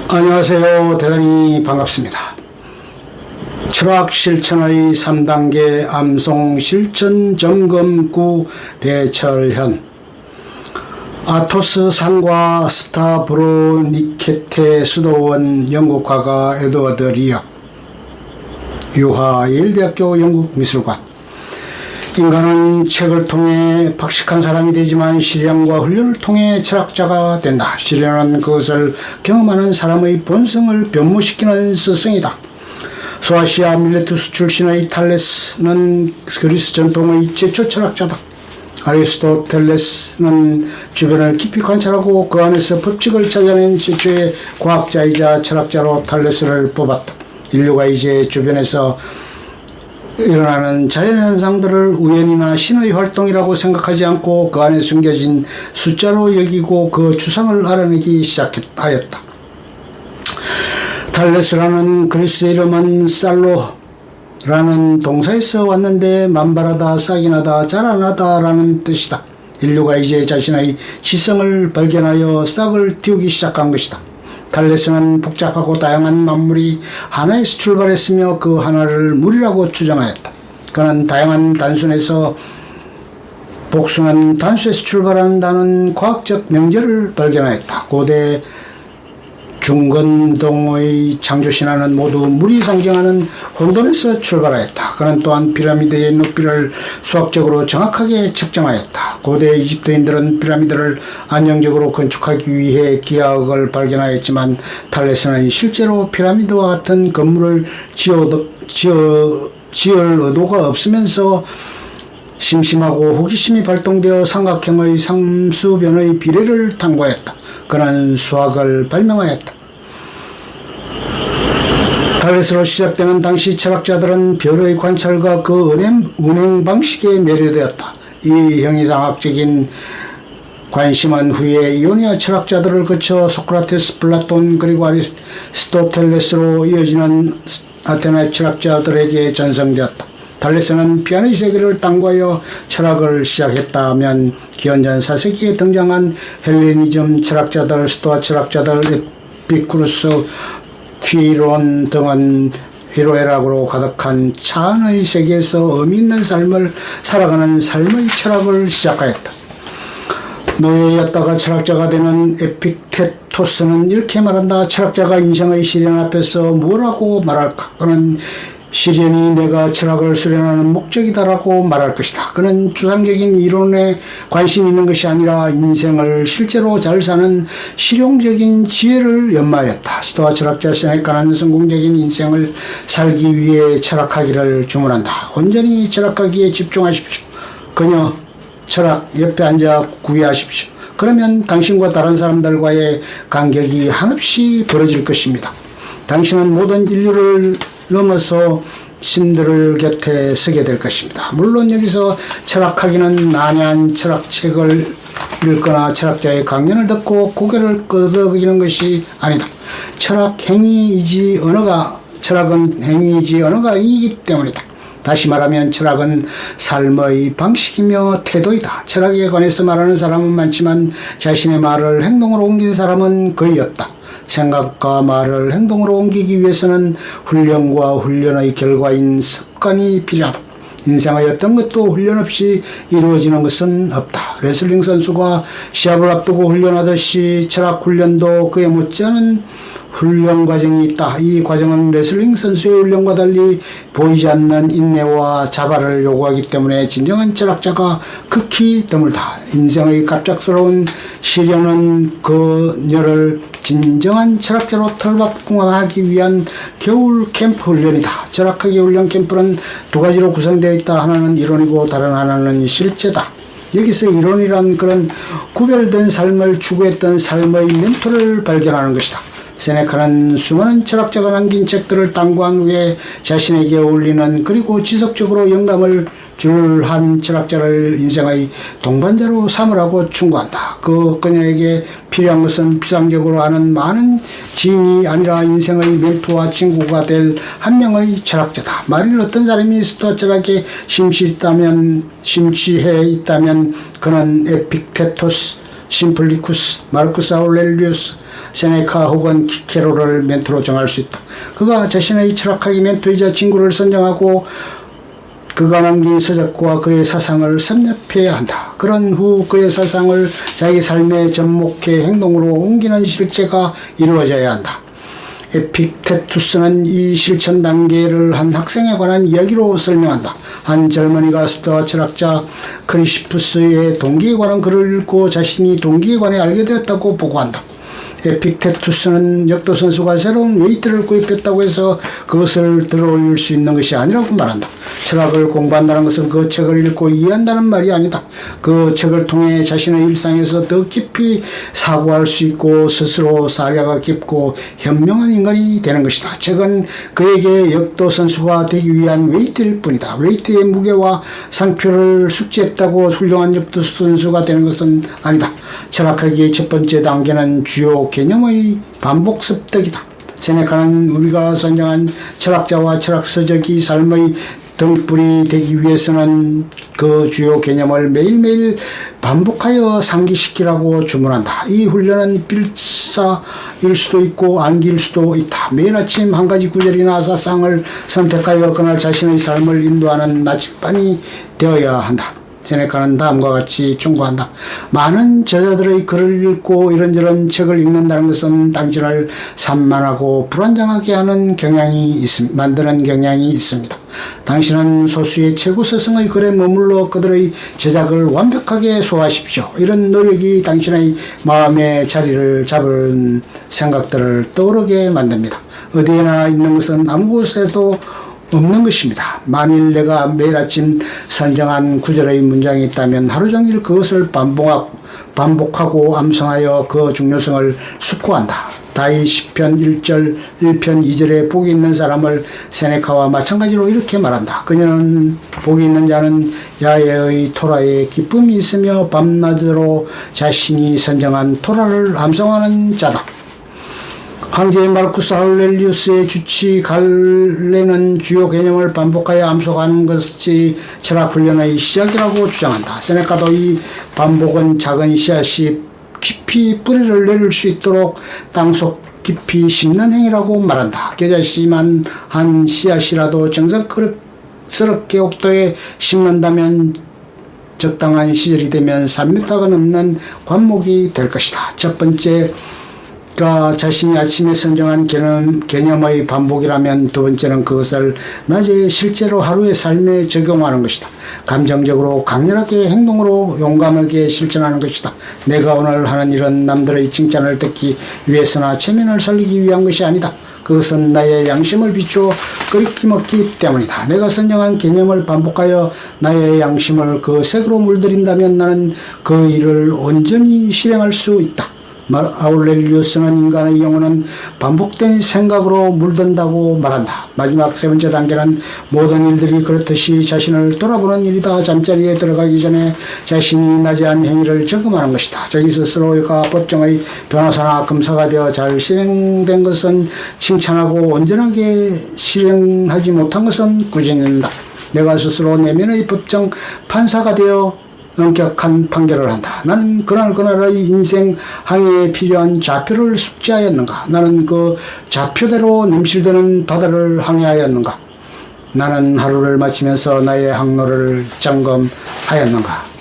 안녕하세요. 대단히 반갑습니다. 철학 실천의 3단계 암송 실천 점검구 배철현. 아토스 상과 스타브로니케테 수도원 영국화가 에드워드 리역. 유화 예일대학교 영국미술관. 인간은 책을 통해 박식한 사람이 되지만 실현과 훈련을 통해 철학자가 된다. 실현은 그것을 경험하는 사람의 본성을 변모시키는 스승이다. 소아시아 밀레투스 출신의 탈레스는 그리스 전통의 최초 철학자다. 아리스토텔레스는 주변을 깊이 관찰하고 그 안에서 법칙을 찾아낸 최초의 과학자이자 철학자로 탈레스를 뽑았다. 인류가 이제 주변에서 일어나는 자연현상들을 우연이나 신의 활동이라고 생각하지 않고 그 안에 숨겨진 숫자로 여기고 그 추상을 알아내기 시작하였다. 탈레스라는 그리스 이름은 살로라는 동사에서 왔는데 만발하다, 싹이나다, 자라나다 라는 뜻이다. 인류가 이제 자신의 지성을 발견하여 싹을 틔우기 시작한 것이다. 탈레스는 복잡하고 다양한 만물이 하나에서 출발했으며 그 하나를 물이라고 추정하였다. 그는 다양한 단순에서 복숭한 단수에서 출발한다는 과학적 명제를 발견하였다. 고대 중건동의 창조신화는 모두 물이 상징하는 혼돈에서 출발하였다. 그는 또한 피라미드의 높이를 수학적으로 정확하게 측정하였다. 고대 이집트인들은 피라미드를 안정적으로 건축하기 위해 기하학을 발견하였지만 탈레스는 실제로 피라미드와 같은 건물을 지을 의도가 없으면서 심심하고 호기심이 발동되어 삼각형의 상수변의 비례를 탐구하였다. 그는 수학을 발명하였다. 탈레스로 시작되는 당시 철학자들은 별의 관찰과 그 운행 방식에 매료되었다. 이 형이상학적인 관심은 후에 이오니아 철학자들을 거쳐 소크라테스, 플라톤 그리고 아리스토텔레스로 이어지는 아테네 철학자들에게 전승되었다. 탈레스는 피안의 세계를 탐구하여 철학을 시작했다면 기원전 4세기에 등장한 헬레니즘 철학자들, 스토아 철학자들, 에피쿠루스, 퀴론 등은 희로애락으로 가득한 차안의 세계에서 의미 있는 삶을 살아가는 삶의 철학을 시작하였다. 노예였다가 철학자가 되는 에픽테토스는 이렇게 말한다. 철학자가 인생의 시련 앞에서 뭐라고 말할까? 그는 시련이 내가 철학을 수련하는 목적이다라고 말할 것이다. 그는 추상적인 이론에 관심이 있는 것이 아니라 인생을 실제로 잘 사는 실용적인 지혜를 연마하였다. 스토아 철학자 세네카는 성공적인 인생을 살기 위해 철학하기를 주문한다. 온전히 철학하기에 집중하십시오. 그녀 철학 옆에 앉아 구애하십시오. 그러면 당신과 다른 사람들과의 간격이 한없이 벌어질 것입니다. 당신은 모든 인류를 넘어서 신들을 곁에 서게 될 것입니다. 물론 여기서 철학하기는 난해한 철학책을 읽거나 철학자의 강연을 듣고 고개를 끄덕이는 것이 아니다. 철학은 행위이지 언어가 아니기 때문이다. 다시 말하면 철학은 삶의 방식이며 태도이다. 철학에 관해서 말하는 사람은 많지만 자신의 말을 행동으로 옮긴 사람은 거의 없다. 생각과 말을 행동으로 옮기기 위해서는 훈련과 훈련의 결과인 습관이 필요하다. 인생의 어떤 것도 훈련 없이 이루어지는 것은 없다. 레슬링 선수가 시합을 앞두고 훈련하듯이 철학 훈련도 그에 못지않은 훈련 과정이 있다. 이 과정은 레슬링 선수의 훈련과 달리 보이지 않는 인내와 자발을 요구하기 때문에 진정한 철학자가 극히 드물다. 인생의 갑작스러운 시련은 그녀를 진정한 철학자로 털바꿈하기 위한 겨울 캠프 훈련이다. 철학하기 훈련 캠프는 두 가지로 구성되어 있다. 하나는 이론이고 다른 하나는 실제다. 여기서 이론이란 그런 구별된 삶을 추구했던 삶의 멘토를 발견하는 것이다. 세네카는 수많은 철학자가 남긴 책들을 탐구한 후에 자신에게 어울리는 그리고 지속적으로 영감을 줄 한 철학자를 인생의 동반자로 삼으라고 충고한다. 그녀에게 필요한 것은 비상적으로 하는 많은 지인이 아니라 인생의 멘토와 친구가 될 한 명의 철학자다. 만일 어떤 사람이 스토아 철학에 심취해 있다면 그는 에픽테토스 심플리쿠스, 마르쿠스 아울렐리우스, 세네카 혹은 키케로를 멘토로 정할 수 있다. 그가 자신의 철학학의 멘토이자 친구를 선정하고 그가 남긴 서적과 그의 사상을 섭렵해야 한다. 그런 후 그의 사상을 자기 삶에 접목해 행동으로 옮기는 실체가 이루어져야 한다. 에픽테투스는 이 실천 단계를 한 학생에 관한 이야기로 설명한다. 한 젊은이가 스토아 철학자 크리시푸스의 동기에 관한 글을 읽고 자신이 동기에 관해 알게 되었다고 보고한다. 에픽테투스는 역도선수가 새로운 웨이트를 구입했다고 해서 그것을 들어올릴 수 있는 것이 아니라고 말한다. 철학을 공부한다는 것은 그 책을 읽고 이해한다는 말이 아니다. 그 책을 통해 자신의 일상에서 더 깊이 사고할 수 있고 스스로 사려가 깊고 현명한 인간이 되는 것이다. 책은 그에게 역도선수가 되기 위한 웨이트일 뿐이다. 웨이트의 무게와 상표를 숙지했다고 훌륭한 역도선수가 되는 것은 아니다. 철학하기의 첫 번째 단계는 주요 개념의 반복 습득이다. 세네카는 우리가 선정한 철학자와 철학서적이 삶의 등불이 되기 위해서는 그 주요 개념을 매일매일 반복하여 상기시키라고 주문한다. 이 훈련은 필사일 수도 있고 암기일 수도 있다. 매일 아침 한 가지 구절이나 사상을 선택하여 그날 자신의 삶을 인도하는 나침반이 되어야 한다. 세네카는 다음과 같이 충고한다. 많은 저자들의 글을 읽고 이런저런 책을 읽는다는 것은 당신을 산만하고 불안정하게 하는 만드는 경향이 있습니다. 당신은 소수의 최고 스승의 글에 머물러 그들의 제작을 완벽하게 소화하십시오. 이런 노력이 당신의 마음에 자리를 잡은 생각들을 떠오르게 만듭니다. 어디에나 있는 것은 아무 곳에도 없는 것입니다. 만일 내가 매일 아침 선정한 구절의 문장이 있다면 하루 종일 그것을 반복하고 암송하여 그 중요성을 숙고한다. 다이 시편 1절 1편 2절에 복이 있는 사람을 세네카와 마찬가지로 이렇게 말한다. 그녀는 복이 있는 자는 야훼의 토라에 기쁨이 있으며 밤낮으로 자신이 선정한 토라를 암송하는 자다. 황제의 마르쿠스 아울렐리우스의 주치 갈레는 주요 개념을 반복하여 암송하는 것이 철학훈련의 시작이라고 주장한다. 세네카도 이 반복은 작은 씨앗이 깊이 뿌리를 내릴 수 있도록 땅속 깊이 심는 행위라고 말한다. 겨자씨만 한 씨앗이라도 정성스럽게 옥도에 심는다면 적당한 시절이 되면 3m가 넘는 관목이 될 것이다. 첫 번째 자신이 아침에 선정한 개념의 반복이라면 두 번째는 그것을 낮에 실제로 하루의 삶에 적용하는 것이다. 감정적으로 강렬하게 행동으로 용감하게 실천하는 것이다. 내가 오늘 하는 일은 남들의 칭찬을 듣기 위해서나 체면을 살리기 위한 것이 아니다. 그것은 나의 양심을 비추어 끓기 먹기 때문이다. 내가 선정한 개념을 반복하여 나의 양심을 그 색으로 물들인다면 나는 그 일을 온전히 실행할 수 있다. 아울렐리우스는 인간의 영혼은 반복된 생각으로 물든다고 말한다. 마지막 세 번째 단계는 모든 일들이 그렇듯이 자신을 돌아보는 일이다. 잠자리에 들어가기 전에 자신이 나지한 행위를 점검하는 것이다. 자기 스스로가 법정의 변호사나 검사가 되어 잘 실행된 것은 칭찬하고 온전하게 실행하지 못한 것은 구제한다. 내가 스스로 내면의 법정 판사가 되어 엄격한 판결을 한다. 나는 그날의 인생 항해에 필요한 좌표를 숙지하였는가? 나는 그 좌표대로 넘실대는 바다를 항해하였는가? 나는 하루를 마치면서 나의 항로를 점검하였는가?